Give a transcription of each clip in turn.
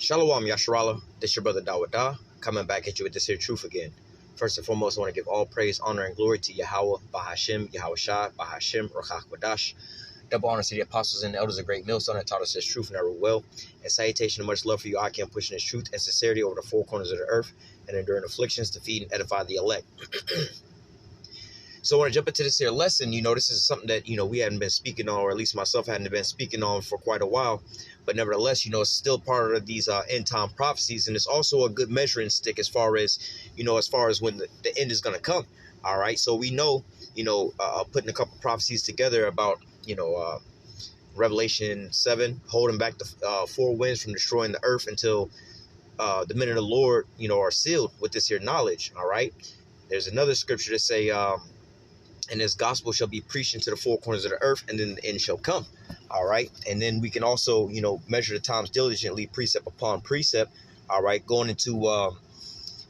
Shalom Yasharala, this your brother Dawada, coming back at you with this here truth again. First and foremost, I want to give all praise, honor, and glory to Yahweh, Bahashim, Yahweh Shai, Bahashim, Ruach HaKodesh. Double honor to the apostles and the elders of Great Millstone that taught us this truth and our will. And salutation and much love for you, I can pushing this truth and sincerity over the four corners of the earth and enduring afflictions to feed and edify the elect. So I want to jump into this here lesson. This is something that, we hadn't been speaking on, or at least myself hadn't been speaking on for quite a while. But nevertheless, it's still part of these end time prophecies. And it's also a good measuring stick as far as when the end is going to come. All right. So we know, putting a couple prophecies together about, Revelation 7, holding back the four winds from destroying the earth until the men of the Lord, are sealed with this here knowledge. All right. There's another scripture that say, and this gospel shall be preached into the four corners of the earth, and then the end shall come. All right. And then we can also, measure the times diligently, precept upon precept. All right. Going into,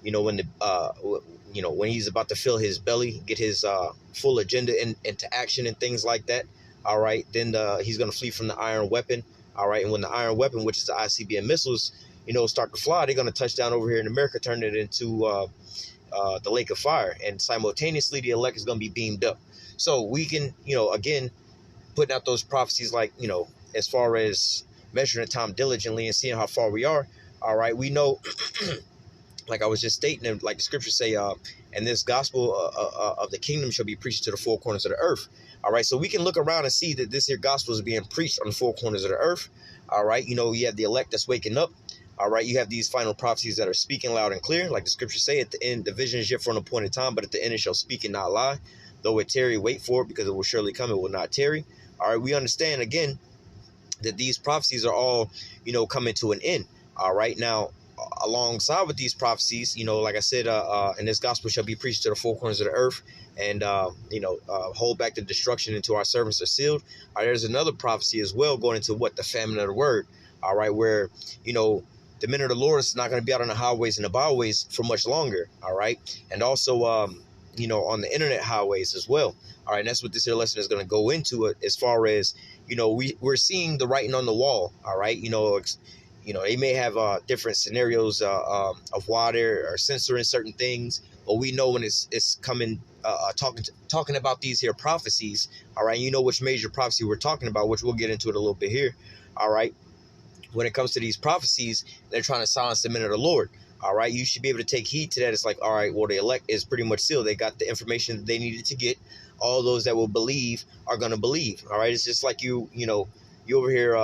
when he's about to fill his belly, get his full agenda into action and things like that. All right. Then he's going to flee from the iron weapon. All right. And when the iron weapon, which is the ICBM missiles, start to fly, they're going to touch down over here in America, turn it into the lake of fire, and simultaneously the elect is going to be beamed up. So we can, again, putting out those prophecies, like, as far as measuring the time diligently and seeing how far we are. All right. We know, like I was just stating, and like the scriptures say, and this gospel of the kingdom shall be preached to the four corners of the earth. All right. So we can look around and see that this here gospel is being preached on the four corners of the earth. All right. You have the elect that's waking up. All right, you have these final prophecies that are speaking loud and clear. Like the scriptures say, at the end, the vision is yet for an appointed time, but at the end it shall speak and not lie. Though it tarry, wait for it, because it will surely come, it will not tarry. All right, we understand, again, that these prophecies are all, coming to an end. All right, now, alongside with these prophecies, like I said, and this gospel shall be preached to the four corners of the earth, and, hold back the destruction until our servants are sealed. All right, there's another prophecy as well going into the famine of the word. All right, where, the men of the Lord is not going to be out on the highways and the byways for much longer. All right. And also, on the internet highways as well. All right. And that's what this here lesson is going to go into, as far as, we're seeing the writing on the wall. All right. They may have different scenarios of why they're censoring certain things, but we know when it's coming, talking about these here prophecies. All right. Which major prophecy we're talking about, which we'll get into it a little bit here. All right. When it comes to these prophecies, they're trying to silence the men of the Lord. All right. You should be able to take heed to that. It's like, all right, well, the elect is pretty much sealed. They got the information that they needed to get. All those that will believe are going to believe. All right. It's just like you over here,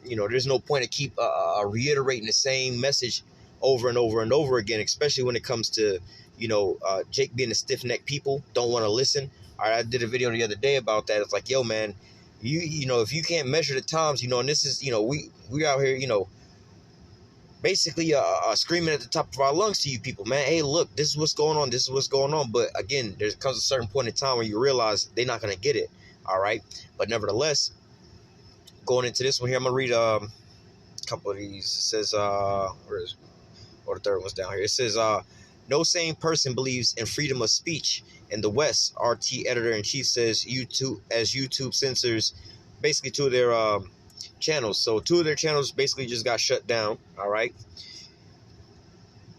there's no point to keep reiterating the same message over and over and over again, especially when it comes to, Jake being a stiff-necked people, don't want to listen. All right. I did a video the other day about that. It's like, yo, man, if you can't measure the times, and this is, we out here, basically screaming at the top of our lungs to you people, man. Hey, look, this is what's going on. This is what's going on. But again, there comes a certain point in time where you realize they're not going to get it. All right. But nevertheless, going into this one here, I'm going to read a couple of these. It says, the third one's down here. It says, no sane person believes in freedom of speech in the West. RT editor-in-chief says YouTube censors basically two of their channels. So two of their channels basically just got shut down. All right.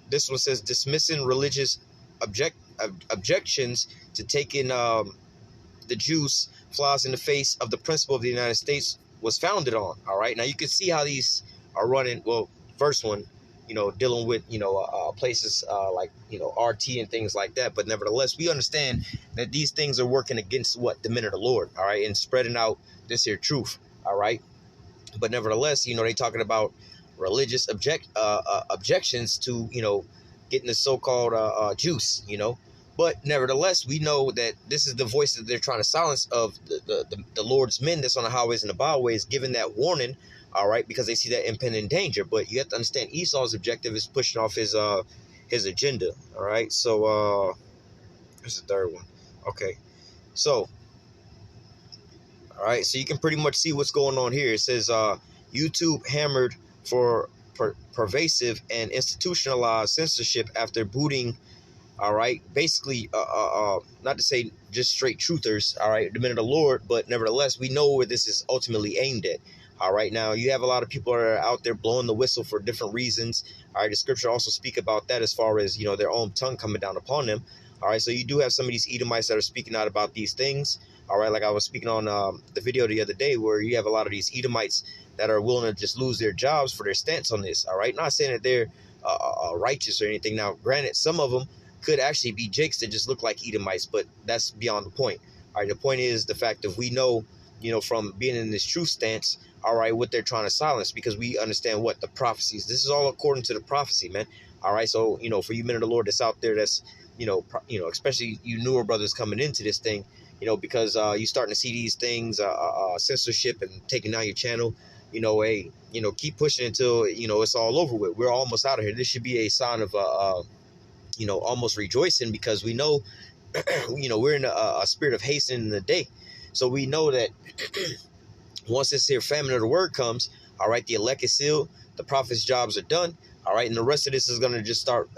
This one says dismissing religious objections to taking the juice flies in the face of the principle of the United States was founded on. All right. Now you can see how these are running. Well, first one, dealing with, places like, RT and things like that. But nevertheless, we understand that these things are working against the men of the Lord. All right. And spreading out this here truth. All right. But nevertheless, they talking about religious objections to, getting the so-called juice, But nevertheless, we know that this is the voice that they're trying to silence of the Lord's men that's on the highways and the byways, giving that warning. All right, because they see that impending danger. But you have to understand Esau's objective is pushing off his agenda. All right, so here's the third one. Okay, so all right, so you can pretty much see what's going on here. It says YouTube hammered for pervasive and institutionalized censorship after booting. All right, basically, not to say just straight truthers. All right, the men of the Lord, but nevertheless, we know where this is ultimately aimed at. All right, now you have a lot of people that are out there blowing the whistle for different reasons. All right, the scripture also speak about that as far as, their own tongue coming down upon them. All right, so you do have some of these Edomites that are speaking out about these things. All right, like I was speaking on the video the other day, where you have a lot of these Edomites that are willing to just lose their jobs for their stance on this. All right, not saying that they're righteous or anything. Now, granted, some of them could actually be jakes that just look like Edomites, but that's beyond the point. All right, the point is the fact that we know, from being in this truth stance, all right, what they're trying to silence, because we understand what the prophecies. This is all according to the prophecy, man. All right, so for you men of the Lord that's out there, that's especially you newer brothers coming into this thing, because you starting to see these things, censorship and taking down your channel. Hey, keep pushing until it's all over with. We're almost out of here. This should be a sign of almost rejoicing, because we know we're in a spirit of hastening the day. So we know that once this here famine of the word comes, all right, the elect is sealed, the prophet's jobs are done, all right, and the rest of this is going to just start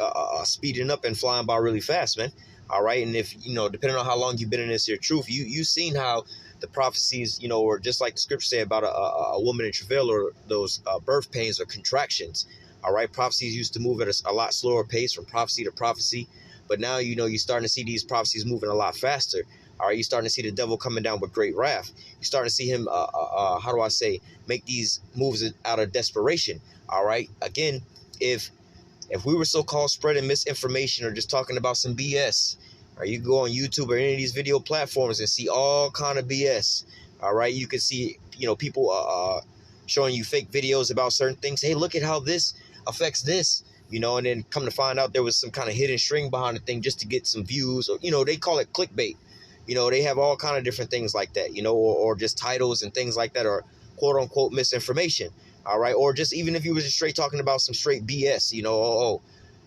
speeding up and flying by really fast, man. All right, and if, depending on how long you've been in this here truth, you've seen how the prophecies, or just like the scripture say about a woman in travail, or those birth pains or contractions. All right, prophecies used to move at a lot slower pace from prophecy to prophecy, but now, you're starting to see these prophecies moving a lot faster. All right, you're starting to see the devil coming down with great wrath. You're starting to see him, make these moves out of desperation. All right, again, if we were so-called spreading misinformation or just talking about some BS, or you can go on YouTube or any of these video platforms and see all kind of BS. All right, you can see, people showing you fake videos about certain things. Hey, look at how this affects this. And then come to find out there was some kind of hidden string behind the thing just to get some views, or, they call it clickbait. They have all kind of different things like that, or just titles and things like that, or quote unquote misinformation. All right. Or just even if you were just straight talking about some straight BS,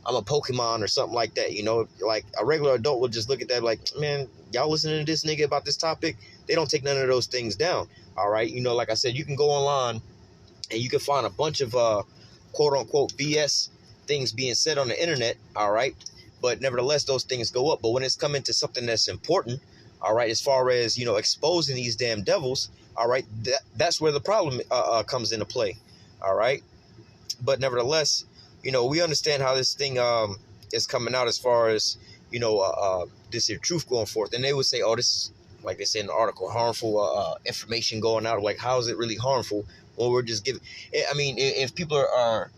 I'm a Pokemon or something like that, like a regular adult would just look at that like, man, y'all listening to this nigga about this topic? They don't take none of those things down. All right. Like I said, you can go online and you can find a bunch of quote unquote BS things being said on the internet. All right. But nevertheless, those things go up. But when it's coming to something that's important, all right, as far as, exposing these damn devils, all right, that's where the problem comes into play. All right. But nevertheless, we understand how this thing is coming out as far as, this here truth going forth. And they would say, oh, this is, like they say in the article, harmful information going out. Like, how is it really harmful when we're just giving? I mean, if people are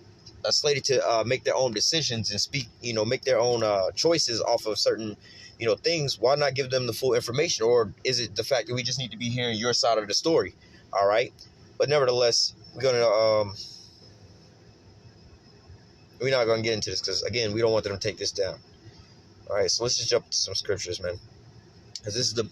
slated to make their own decisions and speak, make their own choices off of certain, things, why not give them the full information? Or is it the fact that we just need to be hearing your side of the story? All right. But nevertheless, we're not going to get into this because, again, we don't want them to take this down. All right. So let's just jump to some scriptures, man, because this is the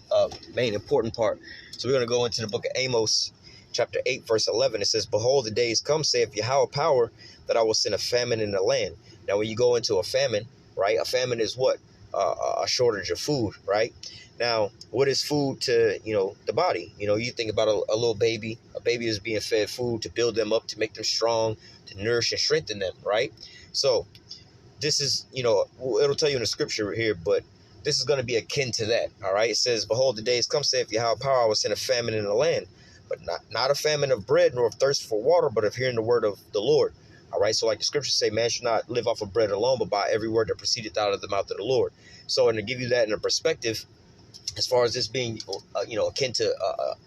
main important part. So we're going to go into the book of Amos, chapter 8, verse 11. It says, behold, the days come, saith Yahweh power, that I will send a famine in the land. Now, when you go into a famine, right, a famine is what? A shortage of food, right? Now, what is food to, the body? You think about a little baby. A baby is being fed food to build them up, to make them strong, to nourish and strengthen them, right? So this is, it'll tell you in the scripture here, but this is going to be akin to that, all right? It says, behold, the days come, saith Yahweh power, I will send a famine in the land, but not a famine of bread, nor of thirst for water, but of hearing the word of the Lord. All right, so like the scriptures say, man should not live off of bread alone, but by every word that proceedeth out of the mouth of the Lord. So, and to give you that in a perspective, as far as this being, akin to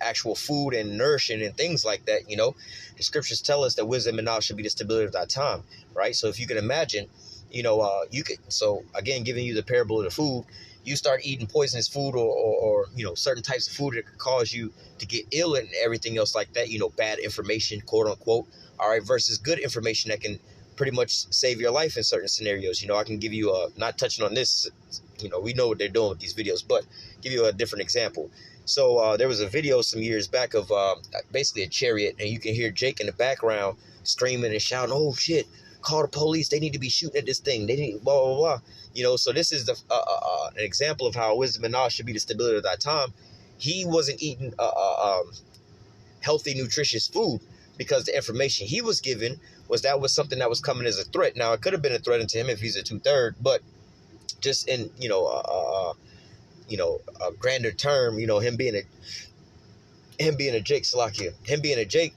actual food and nourishing and things like that, the scriptures tell us that wisdom and knowledge should be the stability of thy time, right? So if you can imagine, you could, so again, giving you the parable of the food, you start eating poisonous food or certain types of food that could cause you to get ill and everything else like that, bad information, quote unquote, all right, versus good information that can pretty much save your life in certain scenarios. I can give you not touching on this, we know what they're doing with these videos, but give you a different example. So there was a video some years back of basically a chariot, and you can hear Jake in the background screaming and shouting, oh shit, call the police, they need to be shooting at this thing, they need blah blah blah. So this is an example of how wisdom and knowledge should be the stability of that time. He wasn't eating healthy, nutritious food because the information he was given was something that was coming as a threat. Now, it could have been a threat to him if he's a 2/3, but just in a grander term, him being a Jake, Salakia, him being a Jake,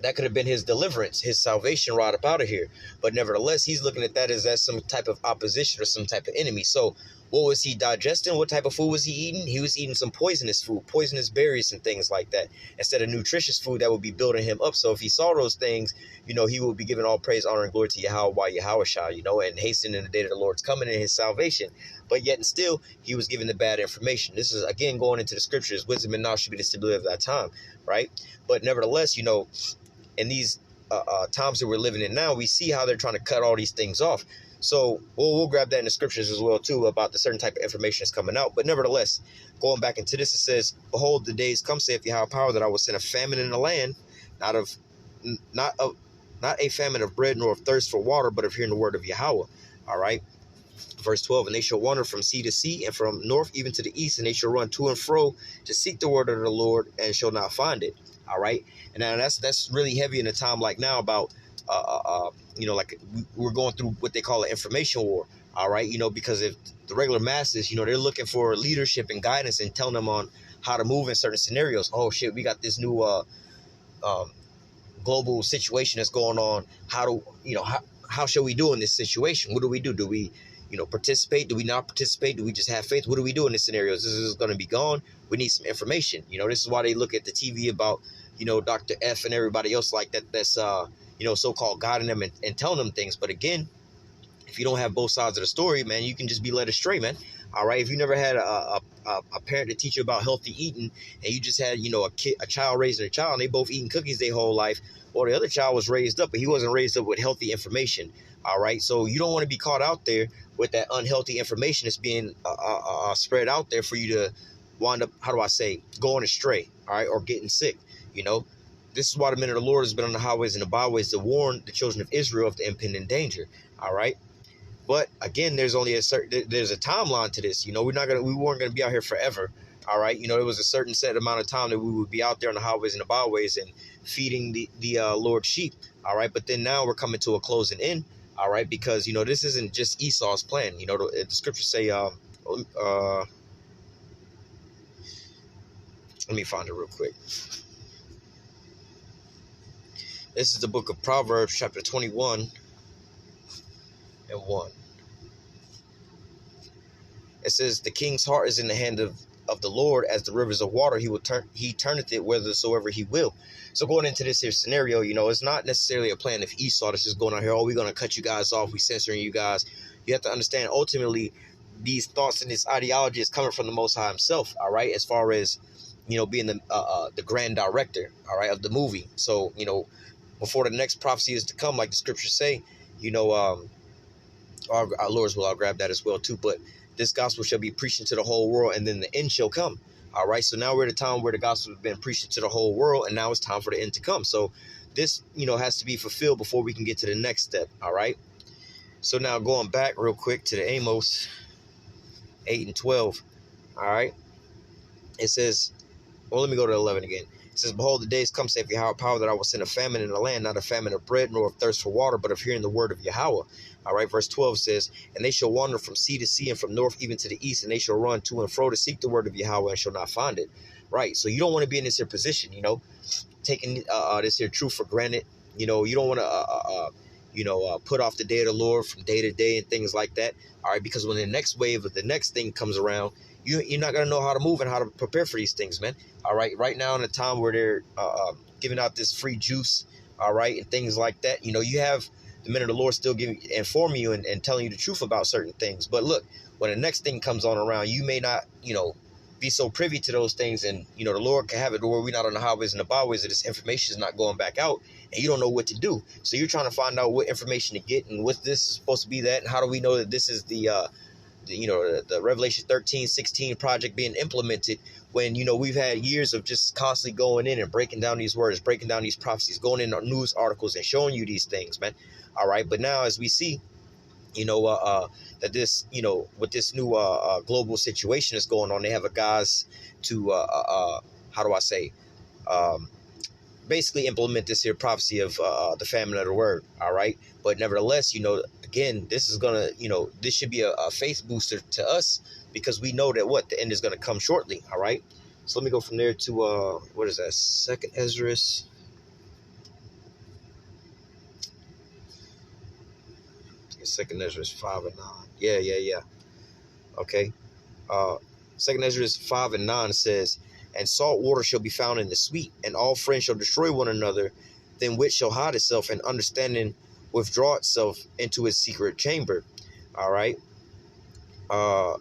That could have been his deliverance, his salvation rod up out of here. But nevertheless, he's looking at that as some type of opposition or some type of enemy. So what was he digesting? What type of food was he eating? He was eating some poisonous food, poisonous berries and things like that, instead of nutritious food that would be building him up. So if he saw those things, he would be giving all praise, honor, and glory to Yahweh, Yahushua, and hastening in the day that the Lord's coming in his salvation. But yet and still, he was given the bad information. This is, again, going into the scriptures. Wisdom and knowledge should be the stability of that time, right? But nevertheless, in these times that we're living in now, we see how they're trying to cut all these things off. So we'll grab that in the scriptures as well, too, about the certain type of information that's coming out. But nevertheless, going back into this, it says, behold, the days come, saith Yahweh power, that I will send a famine in the land, not a famine of bread nor of thirst for water, but of hearing the word of Yahweh. All right. Verse 12, and they shall wander from sea to sea, and from north even to the east, and they shall run to and fro to seek the word of the Lord, and shall not find it. All right. And now that's really heavy in a time like now about, like we're going through what they call an information war. All right. Because if the regular masses, they're looking for leadership and guidance and telling them on how to move in certain scenarios. Oh, shit, we got this new global situation that's going on. How shall we do in this situation? What do we do? Do we, participate? Do we not participate? Do we just have faith? What do we do in this scenario? This is going to be gone. We need some information. This is why they look at the TV about, Dr. F and everybody else like that. That's, so-called guiding them and telling them things. But again, if you don't have both sides of the story, man, you can just be led astray, man. All right. If you never had a parent to teach you about healthy eating, and you just had, a child raising a child, and they both eating cookies their whole life, or the other child was raised up, but he wasn't raised up with healthy information. All right. So you don't want to be caught out there with that unhealthy information that's being spread out there for you to wind up, going astray. All right. Or getting sick. This is why the men of the Lord has been on the highways and the byways to warn the children of Israel of the impending danger. All right. But again, there's a timeline to this. We weren't gonna be out here forever. All right. It was a certain set amount of time that we would be out there on the highways and the byways and feeding the Lord's sheep. All right. But then now we're coming to a closing in. All right. Because, this isn't just Esau's plan. The scriptures say, let me find it real quick. This is the book of Proverbs, chapter 21 and 1. It says, the king's heart is in the hand of the Lord as the rivers of water. He turneth it whithersoever he will. So going into this here scenario, it's not necessarily a plan of Esau that's just going out here, oh, we're going to cut you guys off, we censoring you guys. You have to understand, ultimately, these thoughts and this ideology is coming from the Most High himself, all right, as far as, being the grand director, all right, of the movie. So, before the next prophecy is to come, like the scriptures say, our Lord's will, I'll grab that as well too, but this gospel shall be preached to the whole world, and then the end shall come. All right. So now we're at a time where the gospel has been preached to the whole world, and now it's time for the end to come. So this, has to be fulfilled before we can get to the next step. All right. So now going back real quick to the Amos 8 and 12. All right. It says, well, let me go to 11 again. It says, behold, the days come, saith Yahweh power, that I will send a famine in the land, not a famine of bread, nor of thirst for water, but of hearing the word of Yahweh. All right, verse 12 says, and they shall wander from sea to sea, and from north even to the east, and they shall run to and fro to seek the word of Yahweh, and shall not find it. Right, so you don't want to be in this here position, taking this here truth for granted. You don't want to, put off the day of the Lord from day to day and things like that. All right, because when the next wave of the next thing comes around, you're not going to know how to move and how to prepare for these things, man. All right. Right now in a time where they're giving out this free juice, all right, and things like that, you have the men of the Lord still informing you and telling you the truth about certain things. But look, when the next thing comes on around, you may not, be so privy to those things. And, the Lord can have it where we're not on the highways and the byways, and this information is not going back out, and you don't know what to do. So you're trying to find out what information to get and what this is supposed to be that. And how do we know that this is the Revelation 13:16 project being implemented when, we've had years of just constantly going in and breaking down these words, breaking down these prophecies, going in on news articles and showing you these things, man. All right. But now as we see, that this, with this new global situation is going on, they have a guys to, basically implement this here prophecy of the famine of the word. All right. But nevertheless, again, this is going to, this should be a faith booster to us, because we know that the end is going to come shortly. All right. So let me go from there to, what is that? Second Esdras. Second Ezra is 5:9. Yeah. Okay. Second Ezra 5:9 says, "And salt water shall be found in the sweet, and all friends shall destroy one another. Then wit shall hide itself, and understanding withdraw itself into its secret chamber." All right. Uh,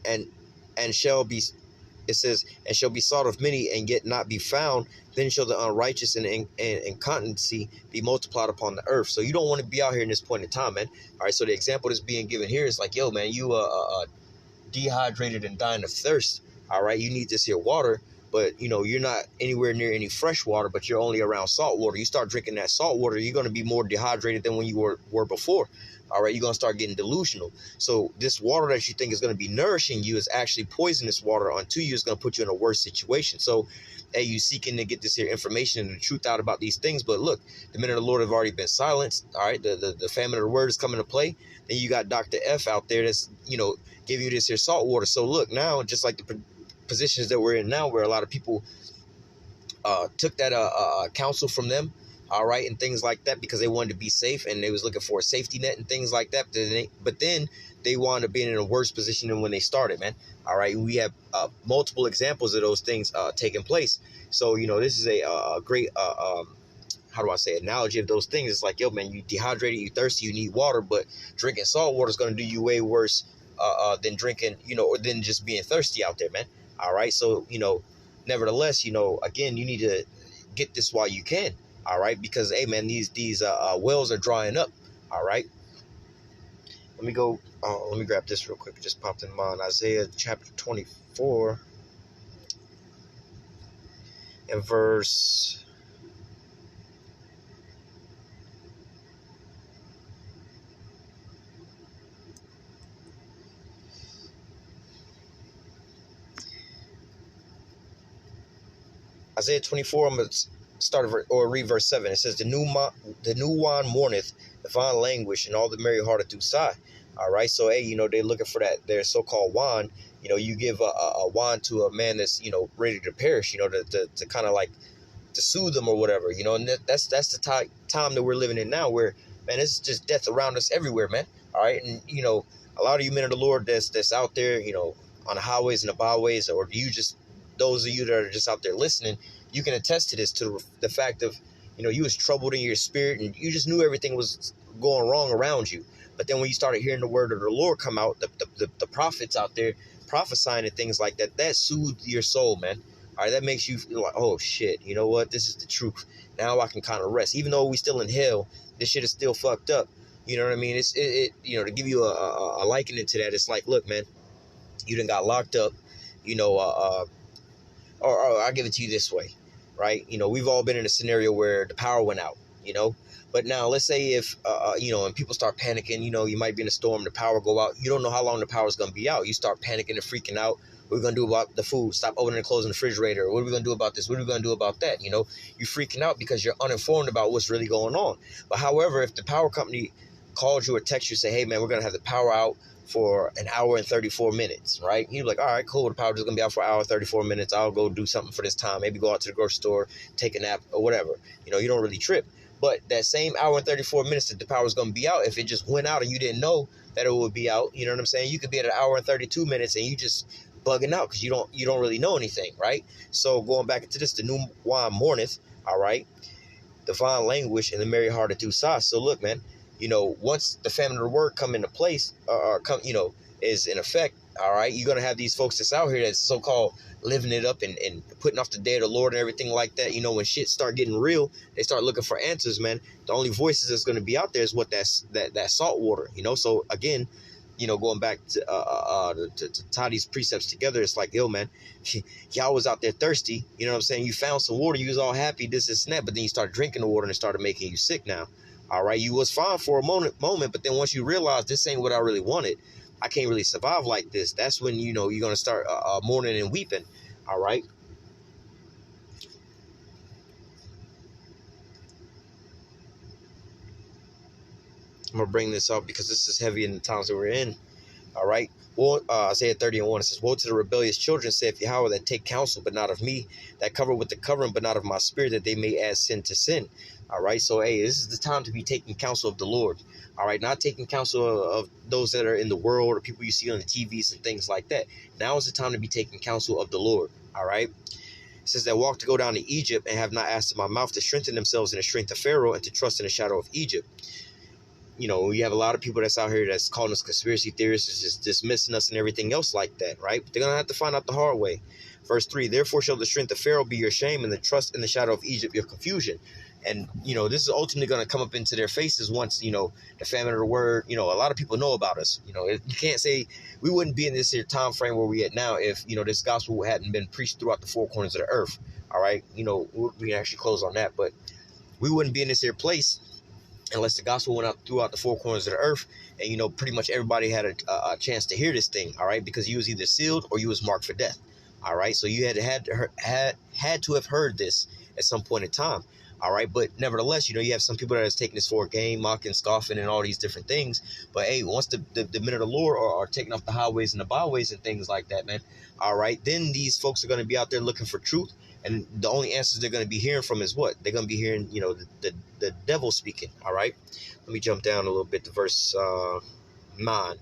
and shall be, it says, "and shall be sought of many, and yet not be found. Then shall the unrighteous and incontinency be multiplied upon the earth." So you don't want to be out here in this point in time, man. All right. So the example that's being given here is like, yo, man, you dehydrated and dying of thirst. All right, you need this here water, but you're not anywhere near any fresh water, but you're only around salt water. You start drinking that salt water, you're going to be more dehydrated than when you were before. All right, you're going to start getting delusional. So this water that you think is going to be nourishing you is actually poisonous water unto you. It's going to put you in a worse situation. So hey, you seeking to get this here information and the truth out about these things, but look, the men of the Lord have already been silenced. All right, the famine of the word is coming to play. Then you got Dr. F out there that's giving you this here salt water. So look, now just like the positions that we're in now, where a lot of people took that counsel from them, all right, and things like that, because they wanted to be safe and they was looking for a safety net and things like that. But then they wound up being in a worse position than when they started, man. All right, we have multiple examples of those things taking place. So this is a great how do I say, analogy of those things. It's like, yo, man, you dehydrated, you thirsty, you need water, but drinking salt water is going to do you way worse than drinking, or than just being thirsty out there, man. All right. So, nevertheless, again, you need to get this while you can. All right. Because, hey, man, these wells are drying up. All right. Let me grab this real quick. It just popped in mind. Isaiah chapter 24 and verse. Isaiah 24, I'm going to start or read verse 7. It says, the new wine mourneth, the vine languish, and all the merry hearted do sigh. All right. So, hey, they're looking for that, their so-called wine. You give a wine to a man that's, ready to perish, to kind of like to soothe them or whatever, and that's the time that we're living in now, where, man, it's just death around us everywhere, man. All right. And, a lot of you men of the Lord that's out there, on the highways and the byways, or those of you that are just out there listening, you can attest to this, to the fact of, you was troubled in your spirit and you just knew everything was going wrong around you. But then when you started hearing the word of the Lord come out, the prophets out there prophesying and things like that, that soothed your soul, man. All right, that makes you feel like, oh shit, you know what? This is the truth. Now I can kind of rest. Even though we still in hell, this shit is still fucked up. You know what I mean? To give you a likening to that, it's like, look, man, you done got locked up, or I'll give it to you this way, right? We've all been in a scenario where the power went out, but now let's say if, and people start panicking, you might be in a storm, the power go out. You don't know how long the power is going to be out. You start panicking and freaking out. What are we going to do about the food? Stop opening and closing the refrigerator. What are we going to do about this? What are we going to do about that? You're freaking out because you're uninformed about what's really going on. But however, if the power company calls you or texts you, say, hey, man, we're going to have the power out for an hour and 34 minutes, right? You're like, all right, cool. The power is going to be out for an hour and 34 minutes. I'll go do something for this time. Maybe go out to the grocery store, take a nap or whatever. You don't really trip. But that same hour and 34 minutes that the power is going to be out, if it just went out and you didn't know that it would be out, you know what I'm saying? You could be at an hour and 32 minutes and you just bugging out because you don't really know anything, right? So going back into this, the new wine mourneth, all right? The vine languish and the merry hearted do sigh. So look, man, once the famine of the word come into place, is in effect, all right, you're going to have these folks that's out here that's so-called living it up and putting off the day of the Lord and everything like that. When shit start getting real, they start looking for answers, man. The only voices that's going to be out there is what that salt water, So again, going back to tie these precepts together, it's like, yo, man, y'all was out there thirsty. You know what I'm saying? You found some water. You was all happy, this and that. But then you started drinking the water and it started making you sick now. All right, you was fine for a moment, but then once you realize this ain't what I really wanted, I can't really survive like this. That's when you're gonna start mourning and weeping. All right. I'm gonna bring this up because this is heavy in the times that we're in. All right. Well, Isaiah 30:1, it says, woe to the rebellious children, saith Yahweh, that take counsel, but not of me, that cover with the covering, but not of my spirit, that they may add sin to sin. All right. So, hey, this is the time to be taking counsel of the Lord. All right. Not taking counsel of those that are in the world or people you see on the TVs and things like that. Now is the time to be taking counsel of the Lord. All right. It says that walk to go down to Egypt and have not asked in my mouth to strengthen themselves in the strength of Pharaoh and to trust in the shadow of Egypt. You know, you have a lot of people that's out here that's calling us conspiracy theorists, just dismissing us and everything else like that, right? But they're going to have to find out the hard way. Verse 3, therefore shall the strength of Pharaoh be your shame and the trust in the shadow of Egypt your confusion. And, you know, this is ultimately going to come up into their faces once, you know, the famine of the word, you know, a lot of people know about us. You know, you can't say we wouldn't be in this here time frame where we at now if, you know, this gospel hadn't been preached throughout the four corners of the earth. All right. You know, we can actually close on that, but we wouldn't be in this here place unless the gospel went out throughout the four corners of the earth, and you know, pretty much everybody had a chance to hear this thing. All right, because you was either sealed or you was marked for death. All right, so you had to have heard this at some point in time. All right, but nevertheless, you know, you have some people that is taking this for a game, mocking, scoffing, and all these different things. But hey, once the men of the Lord are taking off the highways and the byways and things like that, man. All right, then these folks are going to be out there looking for truth. And the only answers they're going to be hearing from is what? They're going to be hearing, you know, the devil speaking. All right. Let me jump down a little bit to verse 9.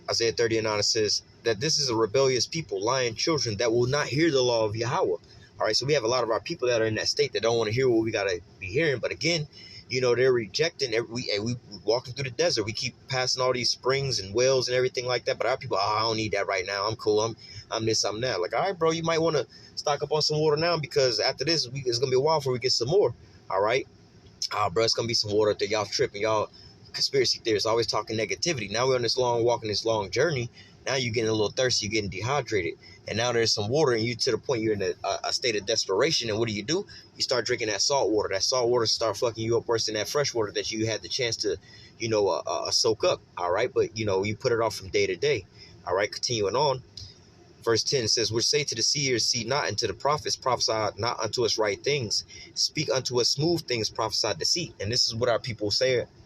Isaiah 30:9, it says that this is a rebellious people, lying children that will not hear the law of Yahweh. All right. So we have a lot of our people that are in that state that don't want to hear what we got to be hearing. But again, you know, they're rejecting we walking through the desert. We keep passing all these springs and wells and everything like that. But our people, I don't need that right now. I'm cool. I'm this, I'm that. Like, all right, bro, you might want to stock up on some water now, because after this, it's going to be a while before we get some more. All right. Bro, it's going to be some water that y'all tripping. Y'all conspiracy theorists always talking negativity. Now we're on this long walk, this long journey. Now you're getting a little thirsty. You're getting dehydrated. And now there's some water, and you to the point you're in a state of desperation. And what do? You start drinking that salt water. That salt water start fucking you up worse than that fresh water that you had the chance to, you know, soak up. All right. But, you know, you put it off from day to day. All right. Continuing on. Verse 10 says, which say to the seers, see not, and to the prophets, prophesy not unto us right things. Speak unto us smooth things, prophesy deceit. And this is what our people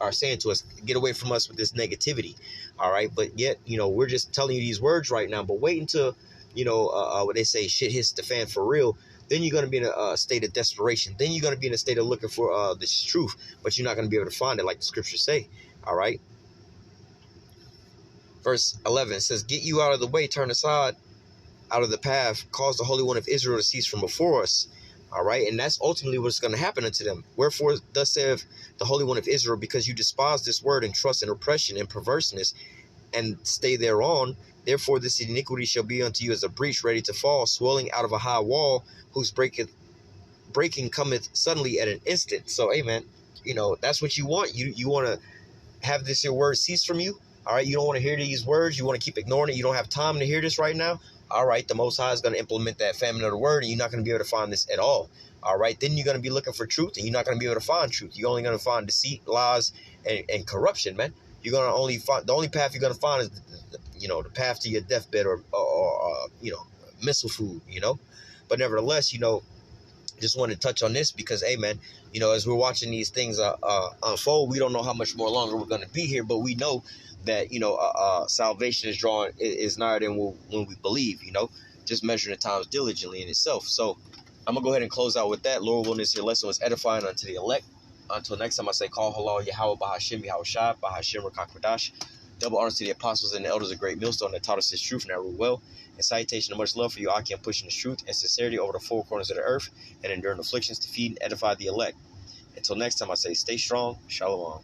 are saying to us. Get away from us with this negativity. All right. But yet, you know, we're just telling you these words right now. But wait until, you know, what they say, shit hits the fan for real. Then you're going to be in a state of desperation. Then you're going to be in a state of looking for this truth, but you're not going to be able to find it like the scriptures say. All right. Verse 11 says, get you out of the way, turn aside out of the path, cause the Holy One of Israel to cease from before us. All right. And that's ultimately what's going to happen unto them. Wherefore, thus saith the Holy One of Israel, because you despise this word and trust in oppression and perverseness and stay thereon, therefore this iniquity shall be unto you as a breach ready to fall, swelling out of a high wall, whose breaking cometh suddenly at an instant. So, amen. You know, that's what you want. You want to have this your word cease from you. All right. You don't want to hear these words. You want to keep ignoring it. You don't have time to hear this right now. All right, the Most High is going to implement that famine of the word, and you're not going to be able to find this at all. All right, then you're going to be looking for truth, and you're not going to be able to find truth. You're only going to find deceit, lies, and corruption, man. You're going to only find, the only path you're going to find is, you know, the path to your deathbed or you know, missile food, you know. But nevertheless, you know, just want to touch on this because, hey, man, you know, as we're watching these things unfold, we don't know how much more longer we're going to be here, but we know that, you know, salvation is nigher than when we believe, you know, just measuring the times diligently in itself. So I'm going to go ahead and close out with that. Lord willing, this here lesson was edifying unto the elect. Until next time, I say, call halal Yahweh Bahashim Yahushua Bahashim Rakakwadash. Double honors to the apostles and the elders of Great Millstone that taught us this truth and that rule well. And salutation and much love for you, Akim, pushing this truth and sincerity over the four corners of the earth and enduring afflictions to feed and edify the elect. Until next time, I say, stay strong. Shalom.